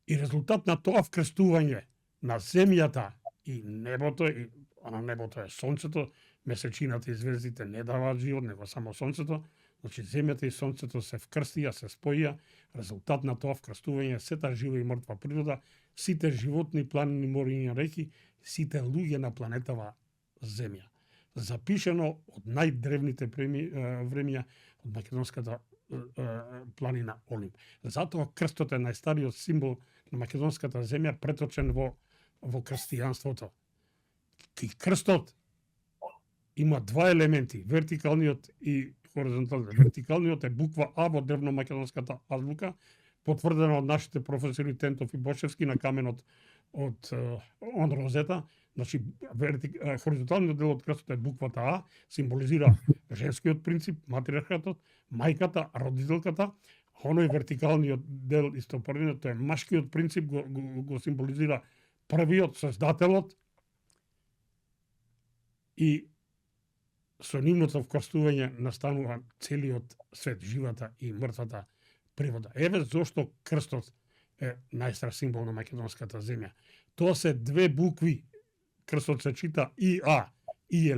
и резултат на тоа вкрстување на земјата и небото, и на небото е сонцето, месечината и звездите не даваат живот, него само сонцето, значи земјата и сонцето се вкрстија, се споија, резултат на тоа вкрстување сета жива и мртва природа, сите животни, планини, мориња, реки, сите луѓе на планетава Земја. Запишено од најдревните времиња од македонската планина Олимп. Затоа крстот е најстариот символ на македонската земја, преточен во христијанството. И крстот има два елементи, вертикалниот и хоризонталниот. Вертикалниот е буква А во древномакедонската азбука, потврдена од нашите професори Тентов и Бошевски на каменот од Розета. Значи, хоризонталниот дел од крстот е буквата А, символизира женскиот принцип, матриархатот, мајката, родителката. Оној вертикалниот дел, истопорениот, тоа е машкиот принцип, го символизира првиот, создателот. И со нивното вкрстување настанува целиот свет, живата и мртвата природа. Еве зошто крстот е најстар символ на македонската земја. Тоа се две букви. Крстот се чита ИА, И е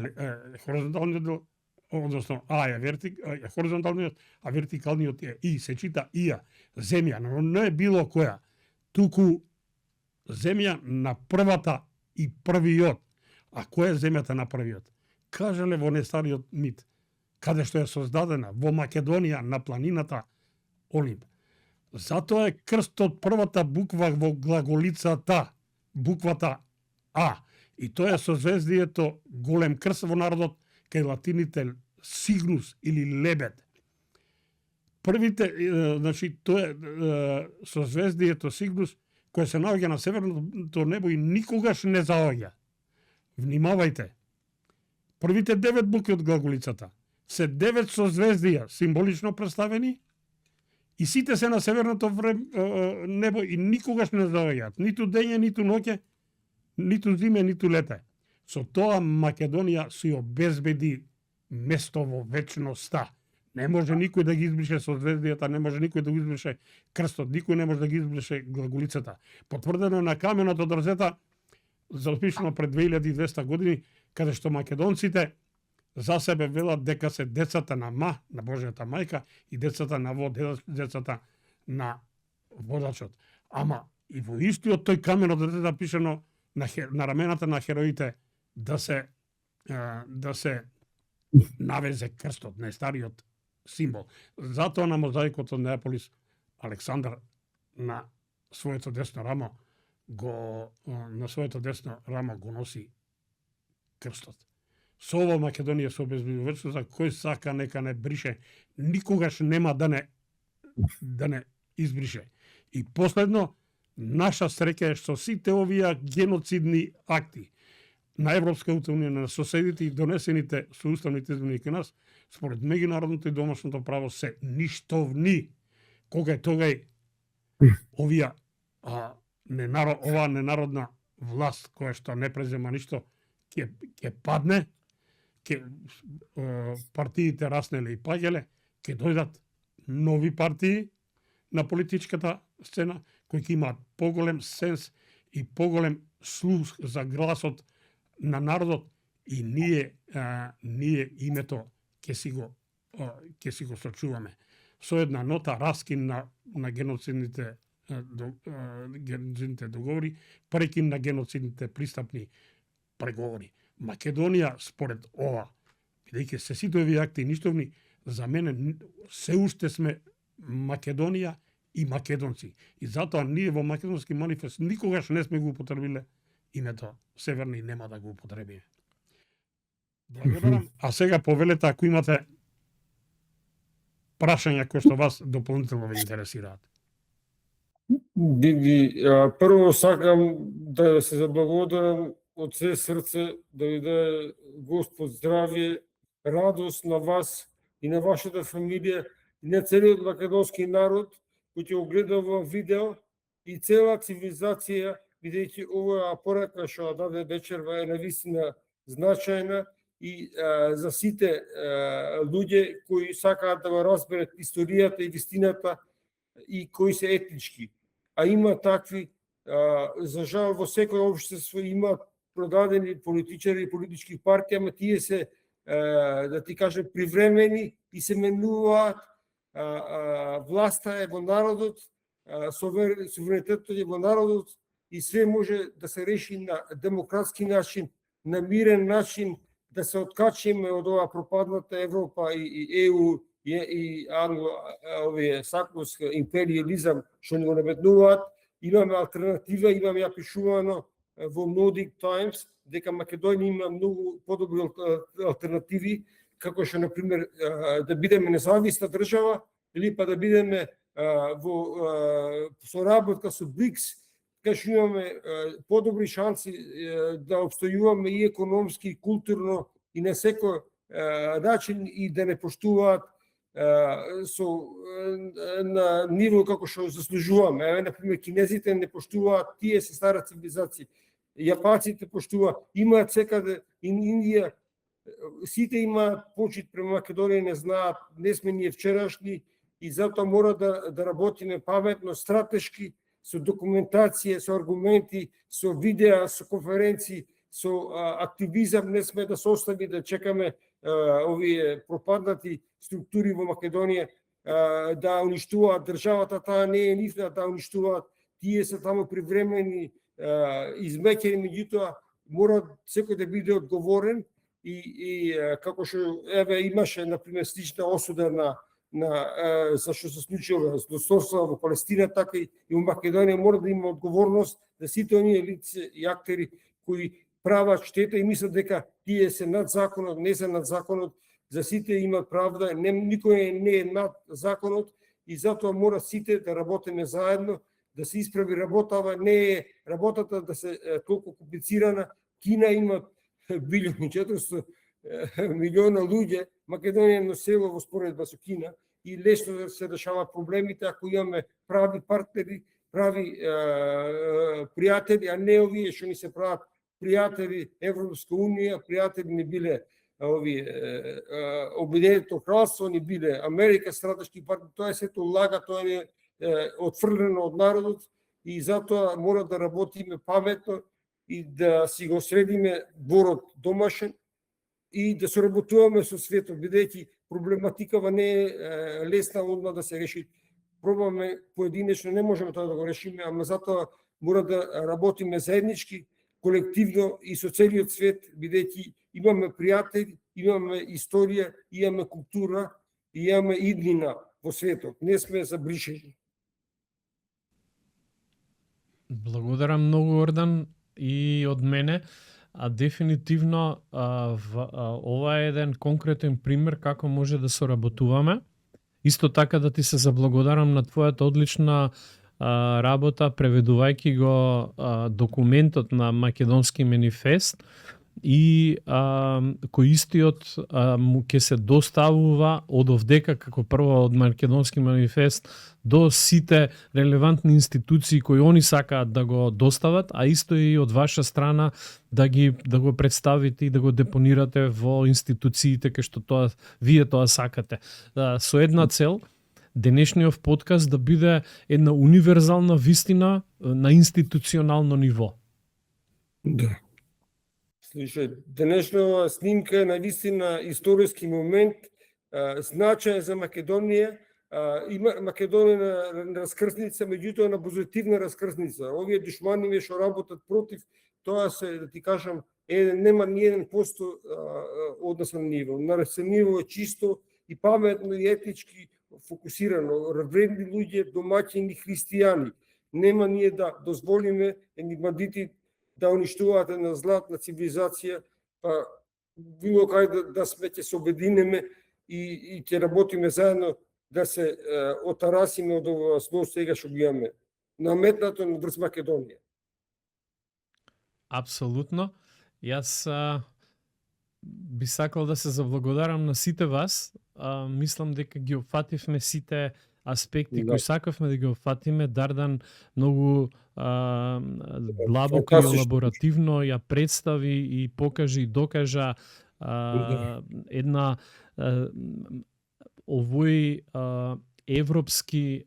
хоризонталниот дел, односно А е хоризонталниот, а вертикалниот е И, се чита ИА, земја, но не е било која, туку земја на првата и првиот. А која е земјата на првиот? Кажале во нестариот мит, каде што е создадена во Македонија на планината Олимп. Затоа е крстот првата буква во глаголицата, буквата А. И тоа е созвездието голем крст во народот, кај латините сигнус или лебед. Првите, значи, тоа е созвездието сигнус, кој се наоѓа на северното небо и никогаш не заоѓа. Внимавајте. Првите 9 букви од глаголицата се 9 созвездија символично представени и сите се на северното небо и никогаш не заоѓаат. Ниту дење, ниту ноќе, ниту зиме, ниту лете. Со тоа Македонија си обезбеди место во вечноста. Не може никој да ги избрише созвездијата, не може никој да го избрише крстот, никој не може да ги избрише глаголицата. Потврдено е на каменот од Розета, запишано пред 2200 години, каде што македонците за себе велат дека се децата на на Божјата мајка и децата на децата на водачот. Ама и во истиот тој камен од Розета пишано на рамената на хероите да се навезе крстот, најстариот символ. Затоа на мозаикот од Неаполис Александар на своето десно рамо го носи крстот. Со ово Македонија се обезбедува вечноста, кој сака нека не брише, никогаш нема да не избрише. И последно, наша среќа е што сите овие геноцидни акти на Европската унија, на соседите и донесените со уставните измени кај нас, според меѓународното и домашното право се ништовни. Кога тогај оваа ненародна власт која што не презема ништо ќе падне, партиите раснеле и паѓале, ќе дојдат нови партии на политичката сцена кои ќе имаат поголем сенс и поголем слух за гласот на народот и ние името ќе си го сочуваме. Со една нота раскин на геноцидните договори, прекин на геноцидните пристапни преговори. Македонија според ова, бидејќи се сите овие акти ништовни, за мене се уште сме Македонија и македонци. И затоа ние во Македонски манифест никогаш не сме го употребиле името Северни и нема да го употребиме. Благодарам. А сега повелете ако имате прашања кои што вас дополнително ве интересираат. Диди, прво сакам да се заблагодарам од се срце, да ви даде Господ здравје, радост на вас и на вашата фамилија и на целиот македонски народ кој ќе огледа во видео и цела цивилизација, бидејќи оваа порака што даде вечерва е навистина значајна и за сите луѓе кои сакаат да го разберат историјата и вистината и кои се етнички. А има такви, за жал во секој општество има продадени политичари и политички партии, ама тие се, да ти кажем, привремени и се менуваат. Власта е во народот, суверенитетот е во народот и све може да се реши на демократски начин, на мирен начин, да се откачиме од оваа пропадната Европа и ЕУ и овие сакоска империализам што ни го набеднуваат. Имаме алтернатива, имаме ја пишувано во Nordic Times дека Македонија има многу подобри алтернативи, како што например да бидеме независна држава или па да бидеме во соработка со БРИКС, кај што имаме подобри шанси да обстојуваме и економски, и културно, и на секој начин и да не поштуваат на ниво како што заслужуваме. Еве, например, кинезите не поштуваат, тие се стара цивилизација. Јапанците поштуваат, имаат секаде, Индија, сите имаат почит према Македонија, не знаат, не сме ние вчерашни и затоа мора да работиме паметно, стратешки, со документација, со аргументи, со видеа, со конференции, со активизам. Не сме да се остави да чекаме овие пропаднати структури во Македонија да уништуваат државата, таа не е нивна да уништуваат, тие се таму привремени, измеќени, меѓутоа мора секој да биде одговорен и како што еве имаше например слична осуда на за што се случило злосторство во Палестина, така и во Македонија мора да има одговорност да сите оние лица и актери кои прават штета и мислат дека тие се над законот, не се над законот, за сите имаат правда, никој не е над законот и затоа мора сите да работиме заедно, да се исправи работава, не е работата да се толку комплицирана. Кина има 1.400.000 луѓе, Македонија е село во споредба со Кина и лесно да се решаваат проблемите ако имаме прави партнери, прави пријатели, а не овие што ни се прават пријатели Европска унија, пријатели не биле Обединетото кралство, ни биле Америка, стратешки партнер, тоа е сето лага, тоа е отфрлено од народот и затоа мора да работиме паметно и да си го средиме борот домашен и да соработуваме со светот, бидејќи проблематикава не е лесна одма да се реши. Пробаме поединечно, не можеме тоа да го решиме, ама затоа мора да работиме заеднички, колективно и со целиот свет, бидејќи имаме пријатели, имаме историја, имаме култура и имаме иднина во светот. Не сме забришени. Благодарам многу, Ордан, и од мене. Дефинитивно ова е еден конкретен пример како може да соработуваме. Исто така да ти се заблагодарам на твојата одлична работа, преведувајќи го документот на Македонски манифест и кој истиот ќе се доставува од овдека како прво од Македонски манифест до сите релевантни институции кои они сакаат да го достават, а исто и од ваша страна да го представите и да го депонирате во институциите кај што вие тоа сакате. Со една цел, денешниот подкаст да биде една универзална вистина на институционално ниво. Да. Слушај, денешна снимка е навистина историски момент, значаен за Македонија. Македонија на раскрсница, меѓутоа на позитивна раскрсница. Овие душмани што работат против, тоа се, да ти кажам, нема ни 1% однос на ниво. На ниво е чисто и паметно и етнички фокусирано. Вредни луѓе, домаќини, христијани. Нема ние да дозволиме бандити да уништуваат една златна цивилизација, па било кај да сме ќе се обединеме и ќе работиме заедно да се отарасиме од ова зло сега што ги имаме наметнато на врз Македонија. Апсолутно. Јас би сакал да се заблагодарам на сите вас. Мислам дека ги опфативме сите аспекти кои сакавме да ги опфатиме. Дардан многу длабоко и елаборативно ја представи и покажа и докажа една овој европски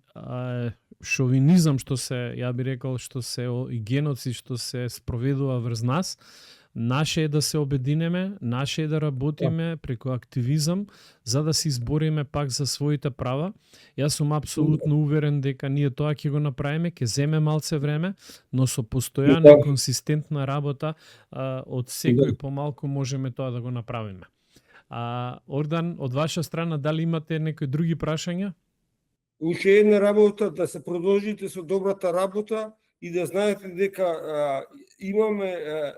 шовинизам што се, ја би рекол, што се и геноцид што се спроведува врз нас. Наше е да се обединеме, наше е да работиме преку активизам за да се избориме пак за своите права. Јас сум апсолутно уверен дека ние тоа ќе го направиме, ќе земе малце време, но со постојана и консистентна работа од секој помалку можеме тоа да го направиме. Ордан, од ваша страна, дали имате некои други прашања? Уште една работа, да се продолжите со добрата работа и да знаете дека имаме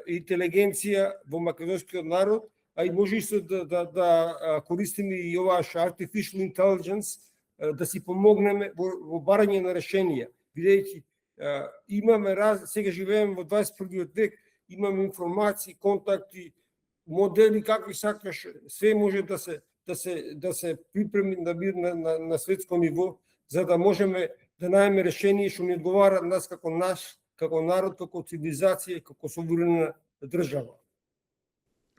интелигенција во македонскиот народ, а и може исто да користиме и оваа artificial intelligence, да си помогнеме во барање на решенија. Бидејќи имаме сега живееме во 21 век, имаме информации, контакти, модели какви сакаш, све може да се припреми на светско ниво, за да можеме да најдеме решение што ни одговара нас како народ, како цивилизација, како суверена држава.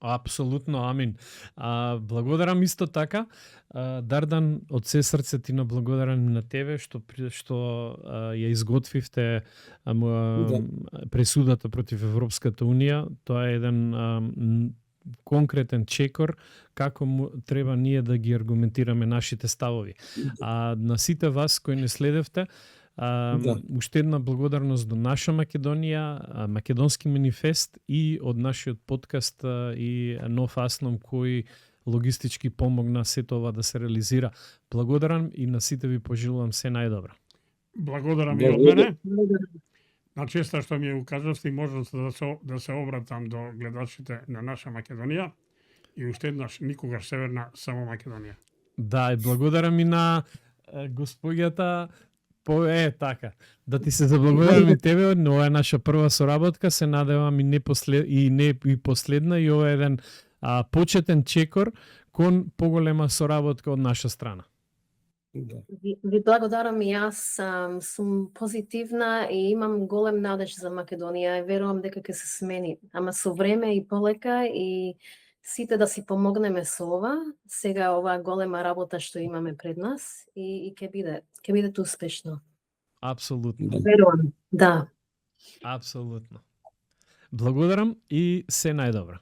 Апсолутно, амин. Благодарам исто така. Дардан, од се срце ти наблагодарам на тебе што ја изготвивте пресудата против Европската Унија. Тоа е еден конкретен чекор како треба ние да ги аргументираме нашите ставови. На сите вас кои не следевте, уште една благодарност до наша Македонија, Македонски манифест и од нашиот подкаст и Нов Асном кој логистички помогна сето ова да се реализира. Благодарам и на сите ви пожелувам се најдобро. Благодарам и од мене. На честа што ми ја укажавте и можност да се обратам до гледачите на наша Македонија и уште еднаш никогаш Северна, само Македонија. Да, и благодарам и на господјата така. Да ти се заблагодарам и тебе, но ова е наша прва соработка, се надевам и не последна и ова е еден почетен чекор кон поголема соработка од наша страна. Ви благодарам и јас сум позитивна и имам голем надеж за Македонија и верувам дека ќе се смени, ама со време и полека и сите да си помогнеме со ова, сега оваа голема работа што имаме пред нас и ќе биде успешно. Апсолутно. Верувам. Да. Апсолутно. Благодарам и се најдобро.